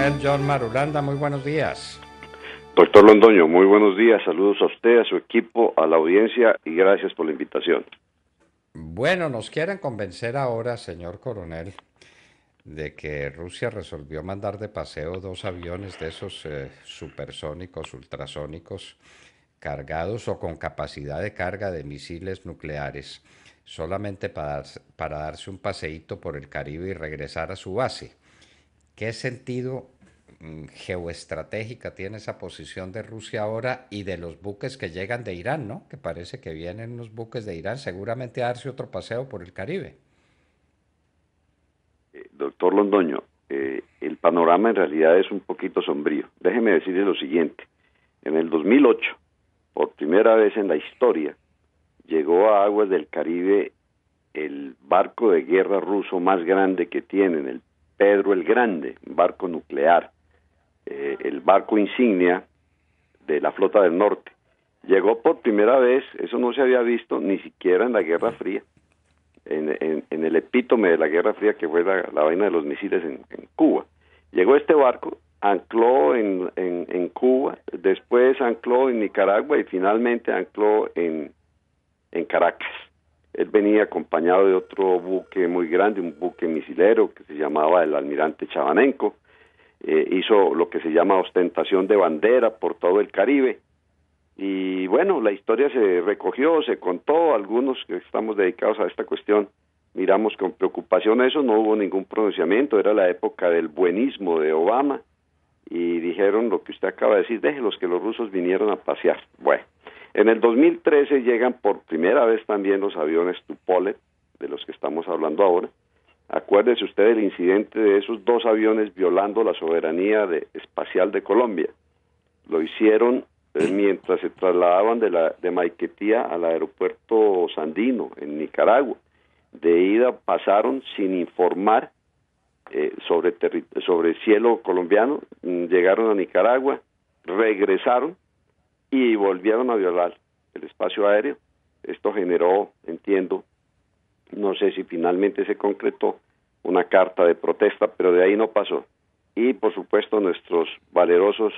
coronel John Marulanda, muy buenos días. Doctor Londoño, muy buenos días, saludos a usted, a su equipo, a la audiencia y gracias por la invitación. Bueno, nos quieren convencer ahora, señor coronel, de que Rusia resolvió mandar de paseo dos aviones de esos supersónicos, ultrasónicos, cargados o con capacidad de carga de misiles nucleares, solamente para darse un paseíto por el Caribe y regresar a su base. ¿Qué sentido geoestratégica tiene esa posición de Rusia ahora y de los buques que llegan de Irán, ¿no? Que parece que vienen unos buques de Irán seguramente a darse otro paseo por el Caribe. Doctor Londoño, el panorama en realidad es un poquito sombrío. Déjeme decirle lo siguiente. En el 2008, por primera vez en la historia, llegó a aguas del Caribe el barco de guerra ruso más grande que tienen, el Pedro el Grande, un barco nuclear, el barco insignia de la Flota del Norte. Llegó por primera vez, eso no se había visto ni siquiera en la Guerra Fría, en el epítome de la Guerra Fría, que fue la vaina de los misiles en Cuba. Llegó este barco, ancló en Cuba, después ancló en Nicaragua y finalmente ancló en Caracas. Él venía acompañado de otro buque muy grande, un buque misilero que se llamaba el Almirante Chabanenko. Hizo lo que se llama ostentación de bandera por todo el Caribe. Y bueno, la historia se recogió, se contó, algunos que estamos dedicados a esta cuestión miramos con preocupación eso, no hubo ningún pronunciamiento, era la época del buenismo de Obama, y dijeron lo que usted acaba de decir, déjelos que los rusos vinieron a pasear. Bueno, en el 2013 llegan por primera vez también los aviones Tupolev, de los que estamos hablando ahora. Acuérdese usted del incidente de esos dos aviones violando la soberanía espacial de Colombia. Lo hicieron mientras se trasladaban de Maiquetía al aeropuerto Sandino, en Nicaragua. De ida pasaron sin informar sobre cielo colombiano, llegaron a Nicaragua, regresaron y volvieron a violar el espacio aéreo. Esto generó, entiendo, no sé si finalmente se concretó, una carta de protesta, pero de ahí no pasó. Y por supuesto nuestros valerosos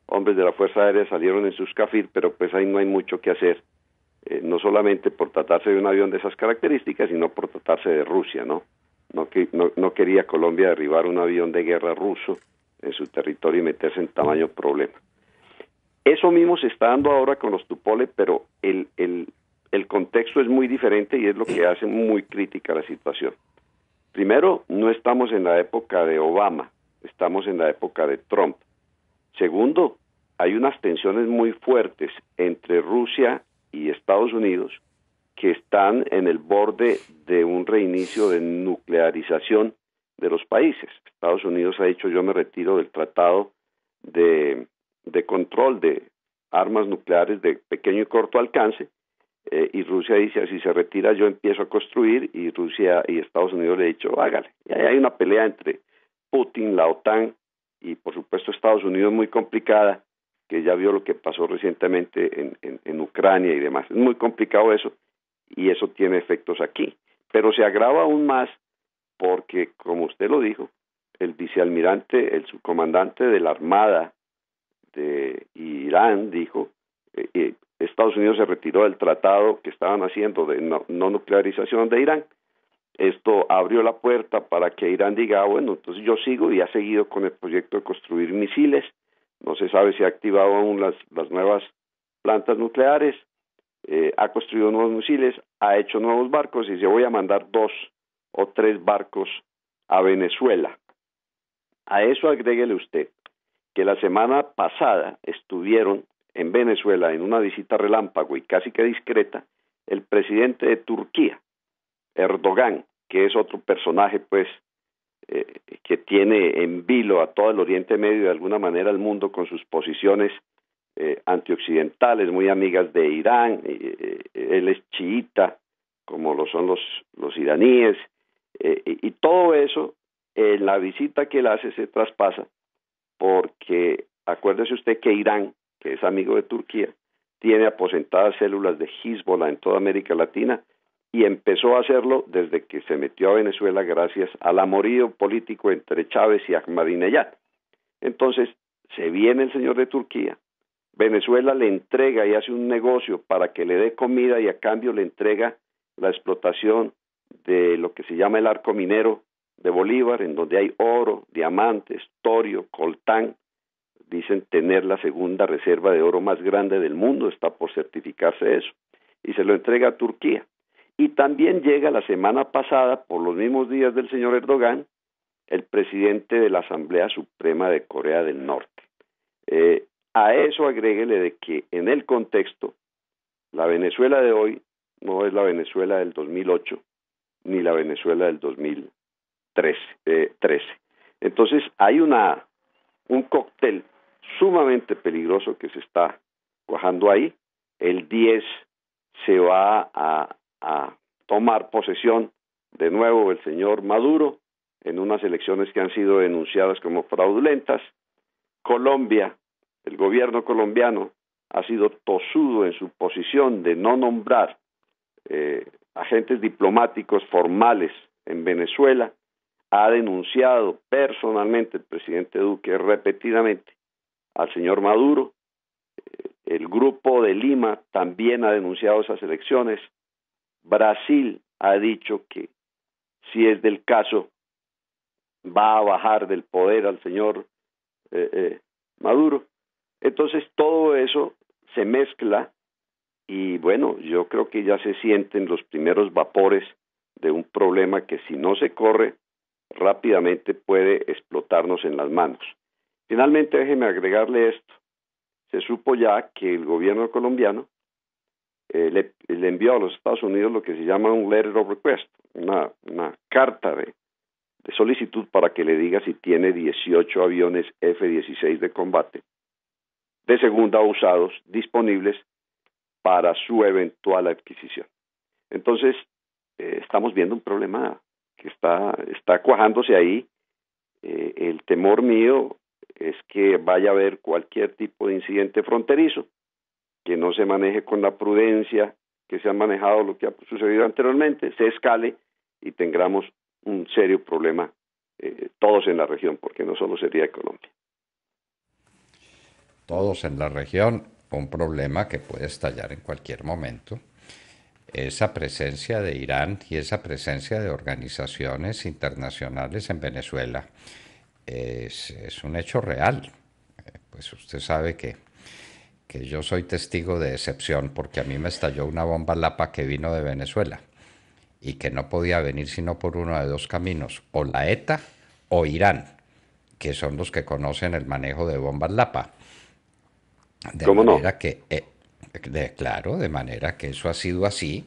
hombres de la Fuerza Aérea salieron en sus Cafir, pero pues ahí no hay mucho que hacer, no solamente por tratarse de un avión de esas características, sino por tratarse de Rusia, ¿no? No quería Colombia derribar un avión de guerra ruso en su territorio y meterse en tamaño problema. Eso mismo se está dando ahora con los Tupolev, pero el contexto es muy diferente y es lo que hace muy crítica la situación. Primero, no estamos en la época de Obama, estamos en la época de Trump. Segundo, hay unas tensiones muy fuertes entre Rusia y Estados Unidos que están en el borde de un reinicio de nuclearización de los países. Estados Unidos ha dicho yo me retiro del tratado de control de armas nucleares de pequeño y corto alcance, y Rusia dice si se retira yo empiezo a construir, y Rusia y Estados Unidos le han dicho hágale. Y ahí hay una pelea entre Putin, la OTAN y por supuesto Estados Unidos muy complicada, que ya vio lo que pasó recientemente en Ucrania y demás. Es muy complicado eso y eso tiene efectos aquí, pero se agrava aún más porque, como usted lo dijo, el vicealmirante, el subcomandante de la Armada de Irán dijo Estados Unidos se retiró del tratado que estaban haciendo de no nuclearización de Irán. Esto abrió la puerta para que Irán diga, bueno, entonces yo sigo, y ha seguido con el proyecto de construir misiles. No se sabe si ha activado aún las nuevas plantas nucleares, ha construido nuevos misiles, ha hecho nuevos barcos y se voy a mandar 2 o 3 barcos a Venezuela. A eso agréguele usted que la semana pasada estuvieron en Venezuela en una visita relámpago y casi que discreta el presidente de Turquía, Erdogan, que es otro personaje pues que tiene en vilo a todo el Oriente Medio y de alguna manera al mundo con sus posiciones antioccidentales, muy amigas de Irán. Él es chiita, como lo son los iraníes, y todo eso en la visita que él hace se traspasa porque acuérdese usted que Irán, que es amigo de Turquía, tiene aposentadas células de Hezbollah en toda América Latina y empezó a hacerlo desde que se metió a Venezuela gracias al amorío político entre Chávez y Ahmadinejad. Entonces, se viene el señor de Turquía, Venezuela le entrega y hace un negocio para que le dé comida y a cambio le entrega la explotación de lo que se llama el arco minero de Bolívar, en donde hay oro, diamantes, torio, coltán. Dicen tener la segunda reserva de oro más grande del mundo, está por certificarse eso, y se lo entrega a Turquía. Y también llega la semana pasada, por los mismos días del señor Erdogan, el presidente de la Asamblea Suprema de Corea del Norte. A eso agréguele de que en el contexto, la Venezuela de hoy no es la Venezuela del 2008, ni la Venezuela del 2013. Entonces hay un cóctel sumamente peligroso que se está cuajando ahí. El 10 se va a tomar posesión de nuevo el señor Maduro en unas elecciones que han sido denunciadas como fraudulentas. Colombia, el gobierno colombiano ha sido tosudo en su posición de no nombrar agentes diplomáticos formales en Venezuela. Ha denunciado personalmente el presidente Duque repetidamente al señor Maduro. El Grupo de Lima también ha denunciado esas elecciones. Brasil ha dicho que, si es del caso, va a bajar del poder al señor Maduro. Entonces todo eso se mezcla y bueno, yo creo que ya se sienten los primeros vapores de un problema que, si no se corre rápidamente, puede explotarnos en las manos. Finalmente, déjeme agregarle esto. Se supo ya que el gobierno colombiano le envió a los Estados Unidos lo que se llama un letter of request, una carta de solicitud para que le diga si tiene 18 aviones F-16 de combate de segunda usados disponibles para su eventual adquisición. Entonces, estamos viendo un problema que está cuajándose ahí. El temor mío es que vaya a haber cualquier tipo de incidente fronterizo, que no se maneje con la prudencia que se ha manejado lo que ha sucedido anteriormente, se escale y tengamos un serio problema todos en la región, porque no solo sería Colombia. Todos en la región, un problema que puede estallar en cualquier momento. Esa presencia de Irán y esa presencia de organizaciones internacionales en Venezuela es un hecho real. Pues usted sabe que yo soy testigo de excepción, porque a mí me estalló una bomba Lapa que vino de Venezuela y que no podía venir sino por uno de dos caminos, o la ETA o Irán, que son los que conocen el manejo de bombas Lapa. De ¿Cómo no? manera que, claro, de manera que eso ha sido así,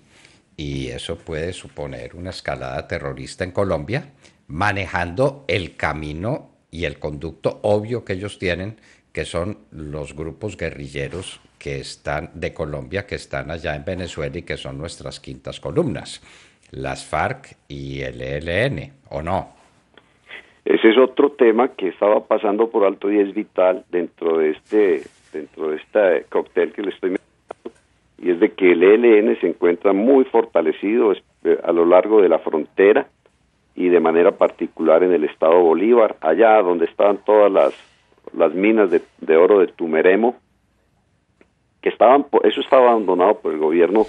y eso puede suponer una escalada terrorista en Colombia, manejando el camino y el conducto obvio que ellos tienen, que son los grupos guerrilleros que están de Colombia, que están allá en Venezuela y que son nuestras quintas columnas, las FARC y el ELN, ¿o no? Ese es otro tema que estaba pasando por alto y es vital dentro de este cóctel que le estoy mencionando, y es de que el ELN se encuentra muy fortalecido a lo largo de la frontera y de manera particular en el estado Bolívar, allá donde estaban todas las minas de oro de Tumeremo, que eso estaba abandonado por el gobierno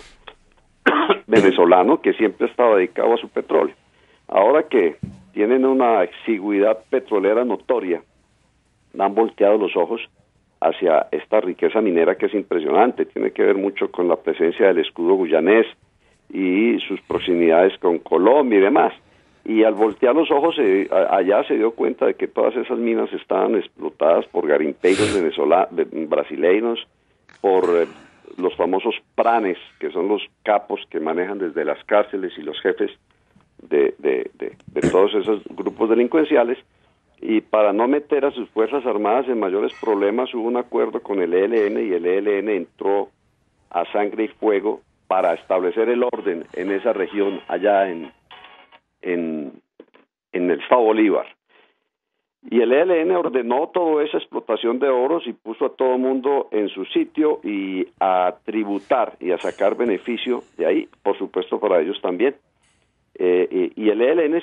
venezolano, que siempre estaba dedicado a su petróleo. Ahora que tienen una exigüidad petrolera notoria, han volteado los ojos hacia esta riqueza minera que es impresionante. Tiene que ver mucho con la presencia del escudo guyanés y sus proximidades con Colombia y demás. Y al voltear los ojos allá se dio cuenta de que todas esas minas estaban explotadas por garimpeiros brasileños, por los famosos pranes, que son los capos que manejan desde las cárceles y los jefes de todos esos grupos delincuenciales. Y para no meter a sus fuerzas armadas en mayores problemas, hubo un acuerdo con el ELN, y el ELN entró a sangre y fuego para establecer el orden en esa región allá en el estado Bolívar. Y el ELN ordenó toda esa explotación de oros y puso a todo mundo en su sitio y a tributar y a sacar beneficio de ahí, por supuesto para ellos también. y el ELN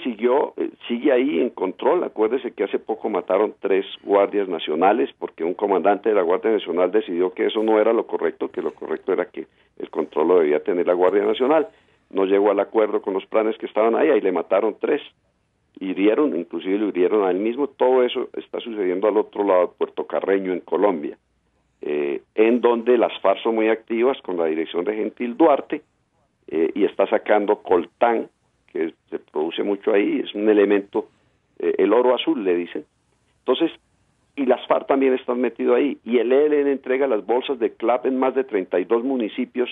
sigue ahí en control. Acuérdese que hace poco mataron 3 guardias nacionales porque un comandante de la Guardia Nacional decidió que eso no era lo correcto, que lo correcto era que el control lo debía tener la Guardia Nacional. No llegó al acuerdo con los planes que estaban ahí le mataron 3. Inclusive lo hirieron a él mismo. Todo eso está sucediendo al otro lado de Puerto Carreño, en Colombia, en donde las FARC son muy activas con la dirección de Gentil Duarte, y está sacando coltán, que se produce mucho ahí, es un elemento, el oro azul le dicen. Entonces, y las FARC también están metidos ahí, y el ELN entrega las bolsas de CLAP en más de 32 municipios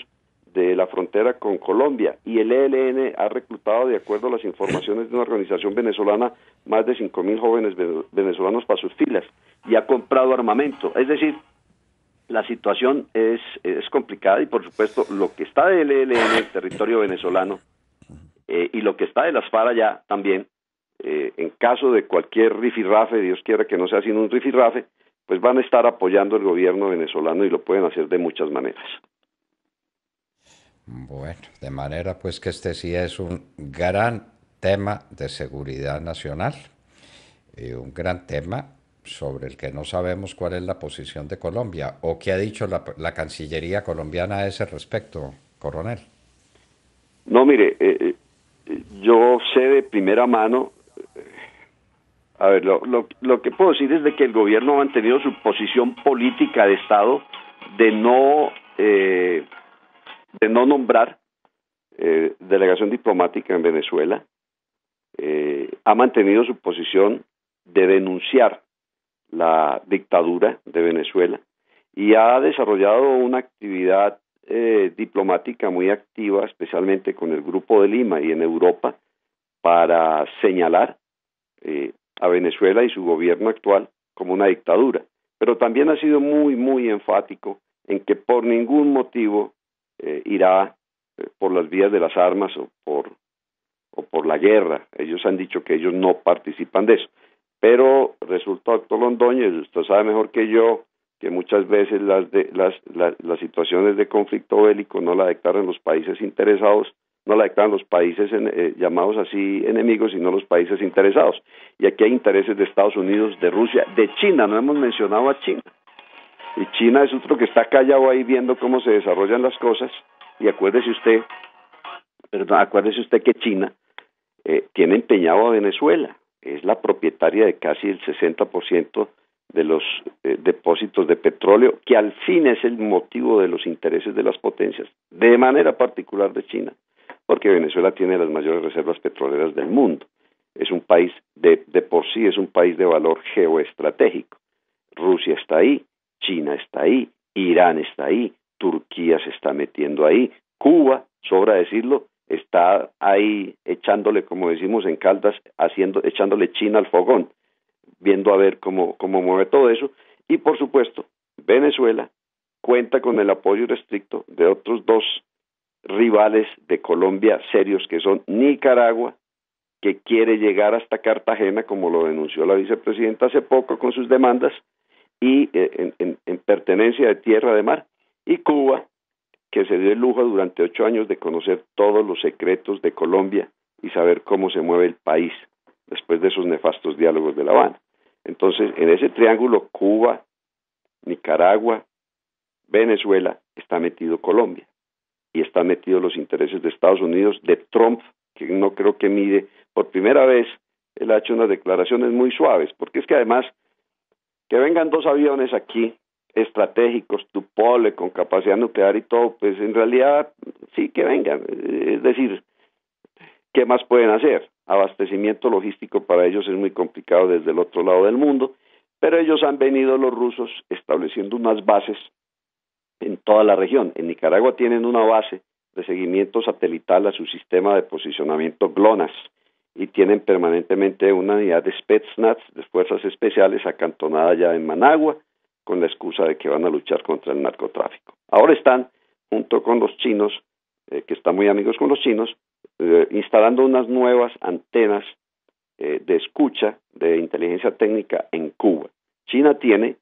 de la frontera con Colombia, y el ELN ha reclutado, de acuerdo a las informaciones de una organización venezolana, más de 5.000 jóvenes venezolanos para sus filas, y ha comprado armamento. Es decir, la situación es complicada, y por supuesto lo que está del ELN en el territorio venezolano, y lo que está de las FARC allá también, en caso de cualquier rifirrafe, Dios quiera que no sea sino un rifirrafe, pues van a estar apoyando el gobierno venezolano, y lo pueden hacer de muchas maneras. Bueno, de manera pues que este sí es un gran tema de seguridad nacional, un gran tema sobre el que no sabemos cuál es la posición de Colombia o qué ha dicho la Cancillería colombiana a ese respecto, coronel. No, mire, yo sé de primera mano, a ver, lo que puedo decir es de que el gobierno ha mantenido su posición política de Estado de no nombrar delegación diplomática en Venezuela. Ha mantenido su posición de denunciar la dictadura de Venezuela y ha desarrollado una actividad diplomática muy activa, especialmente con el Grupo de Lima y en Europa, para señalar a Venezuela y su gobierno actual como una dictadura. Pero también ha sido muy, muy enfático en que por ningún motivo irá por las vías de las armas o por la guerra. Ellos han dicho que ellos no participan de eso. Pero resulta, doctor Londoño, y usted sabe mejor que yo, que muchas veces las situaciones de conflicto bélico no la declaran los países interesados, no la declaran los países llamados así enemigos, sino los países interesados. Y aquí hay intereses de Estados Unidos, de Rusia, de China. No hemos mencionado a China. Y China es otro que está callado ahí viendo cómo se desarrollan las cosas. Y acuérdese usted que China tiene empeñado a Venezuela. Es la propietaria de casi el 60% de los depósitos de petróleo, que al fin es el motivo de los intereses de las potencias, de manera particular de China, porque Venezuela tiene las mayores reservas petroleras del mundo. Es un país, de por sí es un país de valor geoestratégico. Rusia está ahí, China está ahí, Irán está ahí, Turquía se está metiendo ahí, Cuba, sobra decirlo, está ahí echándole, como decimos en Caldas, echándole china al fogón, viendo a ver cómo mueve todo eso. Y por supuesto, Venezuela cuenta con el apoyo irrestricto de otros 2 rivales de Colombia serios, que son Nicaragua, que quiere llegar hasta Cartagena, como lo denunció la vicepresidenta hace poco con sus demandas, y en pertenencia de tierra de mar, y Cuba, que se dio el lujo durante 8 años de conocer todos los secretos de Colombia y saber cómo se mueve el país después de esos nefastos diálogos de La Habana. Entonces, en ese triángulo, Cuba, Nicaragua, Venezuela, está metido Colombia, y están metidos los intereses de Estados Unidos, de Trump, que no creo que mide. Por primera vez, él ha hecho unas declaraciones muy suaves, porque es que además, que vengan 2 aviones aquí, estratégicos, Tupolev, con capacidad nuclear y todo, pues en realidad sí que vengan. Es decir, ¿qué más pueden hacer? Abastecimiento logístico para ellos es muy complicado desde el otro lado del mundo, pero ellos han venido, los rusos, estableciendo unas bases en toda la región. En Nicaragua tienen una base de seguimiento satelital a su sistema de posicionamiento GLONASS, y tienen permanentemente una unidad de Spetsnaz, de fuerzas especiales, acantonada ya en Managua, con la excusa de que van a luchar contra el narcotráfico. Ahora están, junto con los chinos, que están muy amigos con los chinos, instalando unas nuevas antenas de escucha de inteligencia técnica en Cuba. China tiene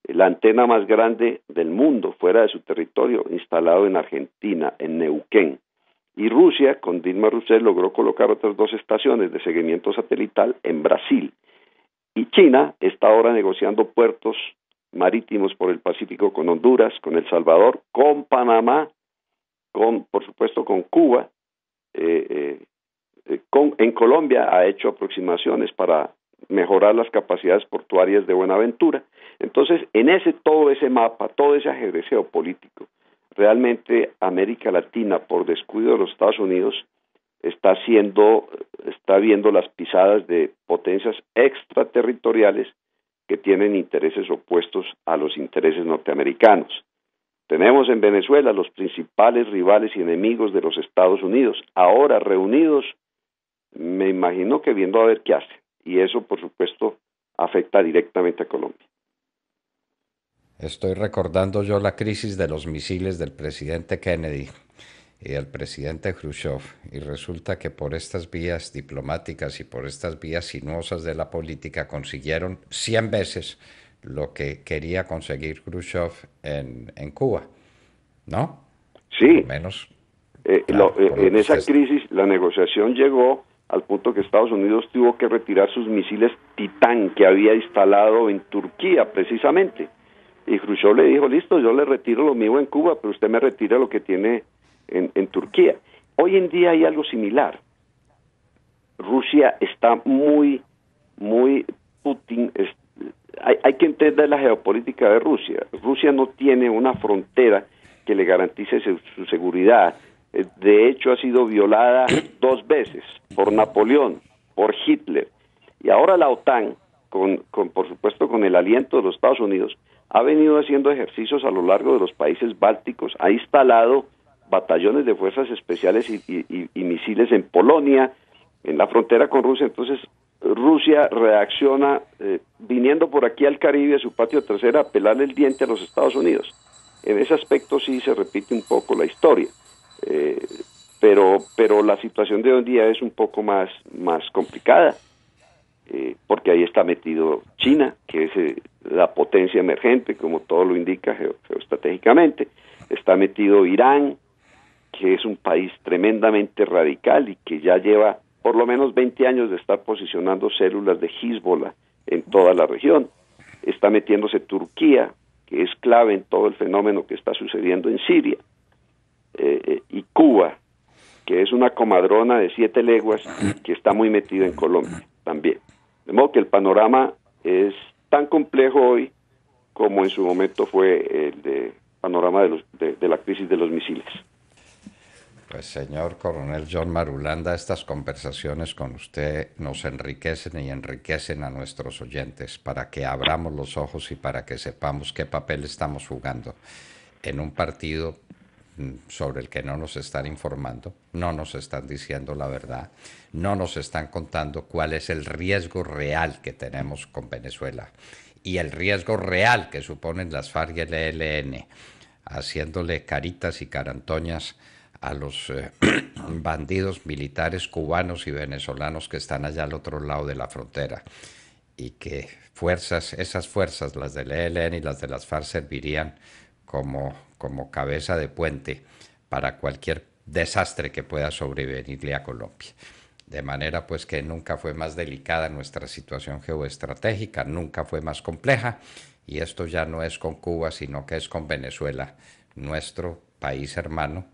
la antena más grande del mundo fuera de su territorio, instalado en Argentina, en Neuquén. Y Rusia, con Dilma Rousseff, logró colocar otras 2 estaciones de seguimiento satelital en Brasil. Y China está ahora negociando puertos marítimos por el Pacífico con Honduras, con El Salvador, con Panamá, por supuesto con Cuba. En Colombia ha hecho aproximaciones para mejorar las capacidades portuarias de Buenaventura. Entonces, en todo ese mapa, todo ese ajedrez geopolítico, realmente América Latina, por descuido de los Estados Unidos, está viendo las pisadas de potencias extraterritoriales que tienen intereses opuestos a los intereses norteamericanos. Tenemos en Venezuela los principales rivales y enemigos de los Estados Unidos, ahora reunidos, me imagino que viendo a ver qué hacen, y eso por supuesto afecta directamente a Colombia. Estoy recordando yo la crisis de los misiles del presidente Kennedy y del presidente Khrushchev, y resulta que por estas vías diplomáticas y por estas vías sinuosas de la política consiguieron 100 veces lo que quería conseguir Khrushchev en Cuba, ¿no? Sí, por menos, en esa crisis la negociación llegó al punto que Estados Unidos tuvo que retirar sus misiles Titán que había instalado en Turquía precisamente. Y Khrushchev le dijo, listo, yo le retiro lo mío en Cuba, pero usted me retira lo que tiene en Turquía. Hoy en día hay algo similar. Rusia está muy Putin, hay que entender la geopolítica de Rusia. Rusia no tiene una frontera que le garantice su seguridad. De hecho, ha sido violada 2 veces por Napoleón, por Hitler. Y ahora la OTAN, por supuesto con el aliento de los Estados Unidos, ha venido haciendo ejercicios a lo largo de los países bálticos, ha instalado batallones de fuerzas especiales y misiles en Polonia, en la frontera con Rusia. Entonces, Rusia reacciona viniendo por aquí al Caribe, a su patio trasero, a pelarle el diente a los Estados Unidos. En ese aspecto sí se repite un poco la historia, pero la situación de hoy en día es un poco más complicada, porque ahí está metido China, que es la potencia emergente, como todo lo indica geoestratégicamente. Está metido Irán, que es un país tremendamente radical y que ya lleva por lo menos 20 años de estar posicionando células de Hezbollah en toda la región. Está metiéndose Turquía, que es clave en todo el fenómeno que está sucediendo en Siria, y Cuba, que es una comadrona de 7 leguas que está muy metida en Colombia también. De modo que el panorama es tan complejo hoy como en su momento fue el panorama de la crisis de los misiles. Pues señor Coronel John Marulanda, estas conversaciones con usted nos enriquecen y enriquecen a nuestros oyentes para que abramos los ojos y para que sepamos qué papel estamos jugando en un partido sobre el que no nos están informando, no nos están diciendo la verdad, no nos están contando cuál es el riesgo real que tenemos con Venezuela y el riesgo real que suponen las FARC y el ELN, haciéndole caritas y carantoñas a los bandidos militares cubanos y venezolanos que están allá al otro lado de la frontera, y que esas fuerzas, las del ELN y las de las FARC, servirían como cabeza de puente para cualquier desastre que pueda sobrevenirle a Colombia. De manera pues que nunca fue más delicada nuestra situación geoestratégica, nunca fue más compleja, y esto ya no es con Cuba, sino que es con Venezuela, nuestro país hermano,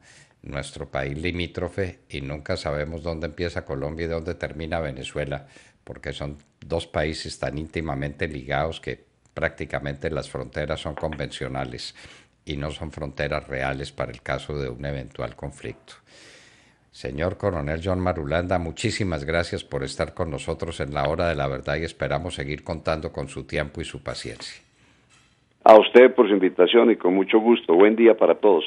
nuestro país limítrofe, y nunca sabemos dónde empieza Colombia y dónde termina Venezuela, porque son 2 países tan íntimamente ligados que prácticamente las fronteras son convencionales y no son fronteras reales para el caso de un eventual conflicto. Señor Coronel John Marulanda, muchísimas gracias por estar con nosotros en la Hora de la Verdad y esperamos seguir contando con su tiempo y su paciencia. A usted por su invitación y con mucho gusto. Buen día para todos.